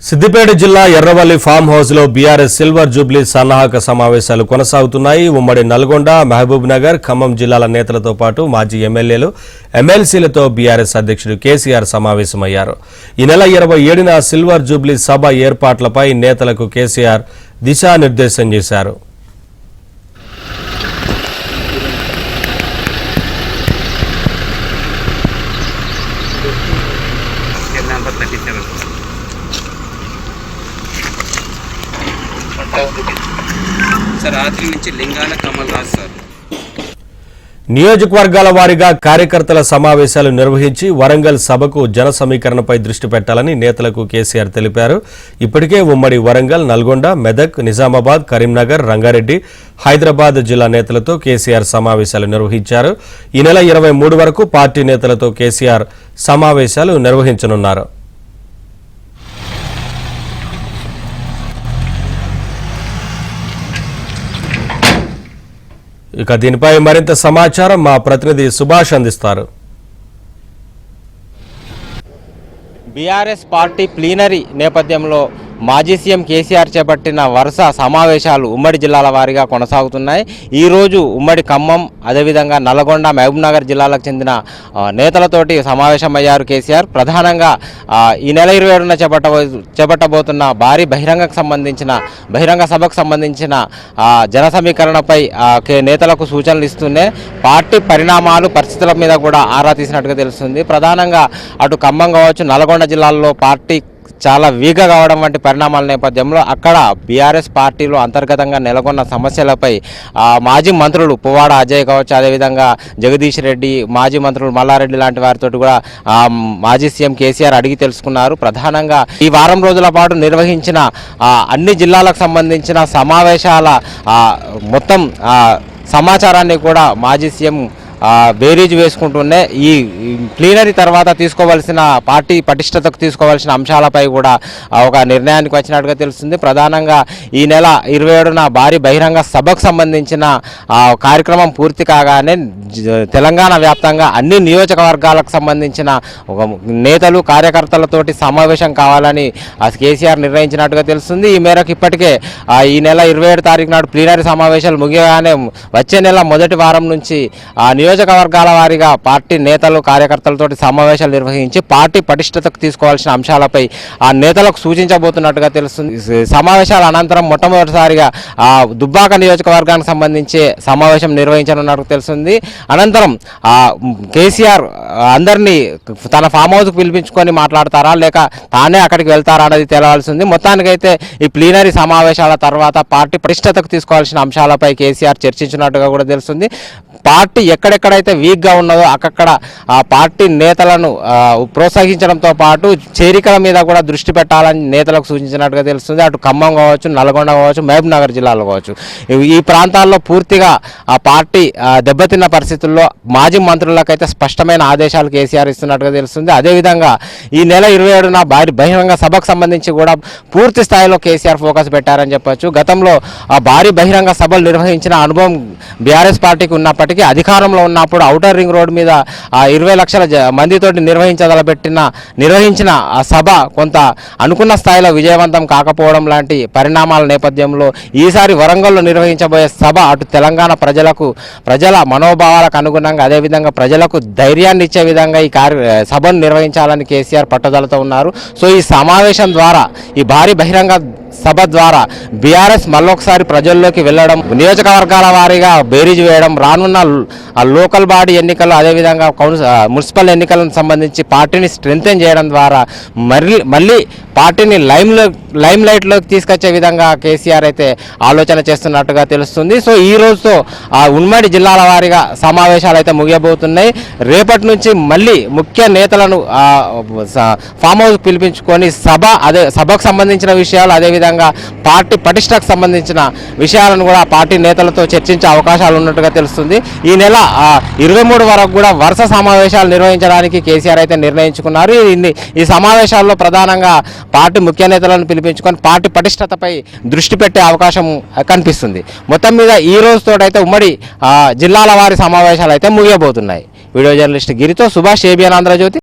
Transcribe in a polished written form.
సిద్దిపేట జిల్లా Erravalli farm house లో BRS silver Jubilee సన్నాహక సమావేశాలు కొనసాగుతున్నాయి. ఉమ్మడి నల్గొండ, మహబూబ్ నగర్, ఖమ్మం జిల్లాల నేతలతో పాటు మాజీ ఎమ్మెల్యేలు, ఎమ్మెల్సీలతో బీఆర్ఎస్ అధ్యక్షుడు కేసీఆర్ సమావేశమయ్యారు. ఈ నెల 27న సిల్వర్ జూబ్లీ సభ ఏర్పాట్లపై నేతలకు కేసీఆర్ దిశానిర్దేశం చేశారు. రాత్రి నుంచి లింగాల కమల్ రాజ్ సార్ నియోజకవర్గాల వారీగా కార్యకర్తల సమావేశాలు నిర్వహించి వరంగల్ సభకు జన సమీకరణపై దృష్టి పెట్టాలని నేతలకు కేసీఆర్ తెలిపారు. ఇప్పటికే ఉమ్మడి వరంగల్, నల్గొండ, మెదక్, నిజామాబాద్, కరీంనగర్, రంగారెడ్డి, హైదరాబాద్ జిల్లా నేతలతో కేసీఆర్ సమావేశాలు నిర్వహించారు. ఈ నెల 23 వరకు పార్టీ నేతలతో కేసీఆర్ సమావేశాలు నిర్వహించనున్నారు. ఇక దీనిపై మరింత సమాచారం మా ప్రతినిధి సుభాష్ అందిస్తారు. బీఆర్ఎస్ పార్టీ ప్లీనరీ నేపథ్యంలో మాజీ సీఎం కేసీఆర్ చేపట్టిన వరుస సమావేశాలు ఉమ్మడి జిల్లాల వారీగా కొనసాగుతున్నాయి. ఈరోజు ఉమ్మడి ఖమ్మం, అదేవిధంగా నల్గొండ, మహబూబ్ నగర్ జిల్లాలకు చెందిన నేతలతోటి సమావేశమయ్యారు కేసీఆర్. ప్రధానంగా ఈ నెల 27న చేపట్టబోతున్న భారీ బహిరంగ సభకు సంబంధించిన జన సమీకరణపై నేతలకు సూచనలు ఇస్తూనే పార్టీ పరిస్థితుల మీద కూడా ఆరా తీసినట్టుగా తెలుస్తుంది. ప్రధానంగా అటు ఖమ్మం కావచ్చు, నల్గొండ జిల్లాల్లో పార్టీ చాలా వీక్గా కావడం వంటి పరిణామాల నేపథ్యంలో అక్కడ బీఆర్ఎస్ పార్టీలో అంతర్గతంగా నెలకొన్న సమస్యలపై మాజీ మంత్రులు పువ్వాడ అజయ్ కావచ్చు, అదేవిధంగా జగదీష్ రెడ్డి, మాజీ మంత్రులు మల్లారెడ్డి లాంటి వారితో కూడా మాజీ సీఎం కేసీఆర్ అడిగి తెలుసుకున్నారు. ప్రధానంగా ఈ వారం రోజుల పాటు నిర్వహించిన అన్ని జిల్లాలకు సంబంధించిన సమావేశాల మొత్తం సమాచారాన్ని కూడా మాజీ సీఎం బేరీజ్ వేసుకుంటూనే ఈ ప్లీనరీ తర్వాత తీసుకోవాల్సిన పార్టీ పటిష్టతకు తీసుకోవాల్సిన అంశాలపై కూడా ఒక నిర్ణయానికి వచ్చినట్టుగా తెలుస్తుంది. ప్రధానంగా ఈ నెల 27న భారీ బహిరంగ సభకు సంబంధించిన కార్యక్రమం పూర్తి కాగానే తెలంగాణ వ్యాప్తంగా అన్ని నియోజకవర్గాలకు సంబంధించిన ఒక నేతలు, కార్యకర్తలతోటి సమావేశం కావాలని కేసీఆర్ నిర్ణయించినట్టుగా తెలుస్తుంది. ఈ మేరకు ఇప్పటికే ఈ నెల 27 తారీఖు నాడు ప్లీనరీ సమావేశాలు ముగియగానే వచ్చే నెల మొదటి వారం నుంచి నియోజకవర్గాల వారీగా పార్టీ నేతలు, కార్యకర్తలతోటి సమావేశాలు నిర్వహించి పార్టీ పటిష్టతకు తీసుకోవాల్సిన అంశాలపై ఆ నేతలకు సూచించబోతున్నట్టుగా తెలుస్తుంది. సమావేశాల అనంతరం మొట్టమొదటిసారిగా దుబ్బాక నియోజకవర్గానికి సంబంధించి సమావేశం నిర్వహించనున్నట్టు తెలుస్తుంది. అనంతరం కేసీఆర్ అందరినీ తన ఫామ్ హౌస్కు పిలిపించుకొని మాట్లాడతారా లేక తానే అక్కడికి వెళ్తారా అనేది తేలవలసింది. మొత్తానికైతే ఈ ప్లీనరీ సమావేశాల తర్వాత పార్టీ పటిష్టతకు తీసుకోవాల్సిన అంశాలపై కేసీఆర్ చర్చించినట్టుగా కూడా తెలుస్తుంది. పార్టీ ఎక్కడెక్కడైతే వీక్గా ఉన్నదో అక్కడ ఆ పార్టీ నేతలను ప్రోత్సహించడంతో పాటు చేరికల మీద కూడా దృష్టి పెట్టాలని నేతలకు సూచించినట్టుగా తెలుస్తుంది. అటు ఖమ్మం కావచ్చు, నల్గొండ కావచ్చు, మహబూబ్ నగర్ జిల్లాలో కావచ్చు, ఈ ప్రాంతాల్లో పూర్తిగా ఆ పార్టీ దెబ్బతిన్న పరిస్థితుల్లో మాజీ మంత్రులకైతే స్పష్టమైన ఆదేశాలు కేసీఆర్ ఇస్తున్నట్టుగా తెలుస్తుంది. అదేవిధంగా ఈ నెల 27న బహిరంగ సభకు సంబంధించి కూడా పూర్తి స్థాయిలో కేసీఆర్ ఫోకస్ పెట్టారని చెప్పొచ్చు. గతంలో భారీ బహిరంగ సభలు నిర్వహించిన అనుభవం బీఆర్ఎస్ పార్టీకి ఉన్నప్పటికీ అధికారంలో ఉన్నప్పుడు ఔటర్ రింగ్ రోడ్ మీద 20 లక్షల మందితోటి నిర్వహించిన ఆ సభ కొంత అనుకున్న స్థాయిలో విజయవంతం కాకపోవడం లాంటి పరిణామాల నేపథ్యంలో ఈసారి వరంగల్లో నిర్వహించబోయే సభ అటు తెలంగాణ ప్రజల మనోభావాలకు అనుగుణంగా, అదేవిధంగా ప్రజలకు ధైర్యాన్ని ఇచ్చే విధంగా ఈ సభను నిర్వహించాలని కేసీఆర్ పట్టుదలతో ఉన్నారు. సో ఈ సమావేశం ద్వారా, ఈ భారీ బహిరంగ సభ ద్వారా బీఆర్ఎస్ మళ్ళొకసారి ప్రజల్లోకి వెళ్ళడం, నియోజకవర్గాల వారీగా బేరీజ్ వేయడం, రానున్న లోకల్ బాడీ ఎన్నికలు, అదేవిధంగా మున్సిపల్ ఎన్నికలకు సంబంధించి పార్టీని స్ట్రెంథెన్ చేయడం ద్వారా మళ్ళీ పార్టీని లైమ్ లైట్లోకి తీసుకొచ్చే విధంగా కేసీఆర్ అయితే ఆలోచన చేస్తున్నట్టుగా తెలుస్తుంది. సో ఈ రోజుతో ఉమ్మడి జిల్లాల వారీగా సమావేశాలు అయితే ముగియబోతున్నాయి. రేపటి నుంచి మళ్ళీ ముఖ్య నేతలను ఫామ్ హౌస్ పిలిపించుకొని సభకు సంబంధించిన విషయాలు, అదేవిధంగా పార్టీ పటిష్టకు సంబంధించిన విషయాలను కూడా పార్టీ నేతలతో చర్చించే అవకాశాలు ఉన్నట్టుగా తెలుస్తుంది. ఈ నెల 23 వరకు కూడా వరుస సమావేశాలు నిర్వహించడానికి కేసీఆర్ అయితే నిర్ణయించుకున్నారు. ఈ సమావేశాల్లో ప్రధానంగా పార్టీ ముఖ్య నేతలను పిలిపించుకొని పార్టీ పటిష్టతపై దృష్టి పెట్టే అవకాశం కనిపిస్తుంది. మొత్తం మీద ఈ రోజుతోటైతే ఉమ్మడి జిల్లాల వారి సమావేశాలు అయితే ముగియబోతున్నాయి. వీడియో జర్నలిస్ట్ గిరితో సుభాష్, ఏబిఎన్ ఆంధ్రజ్యోతి.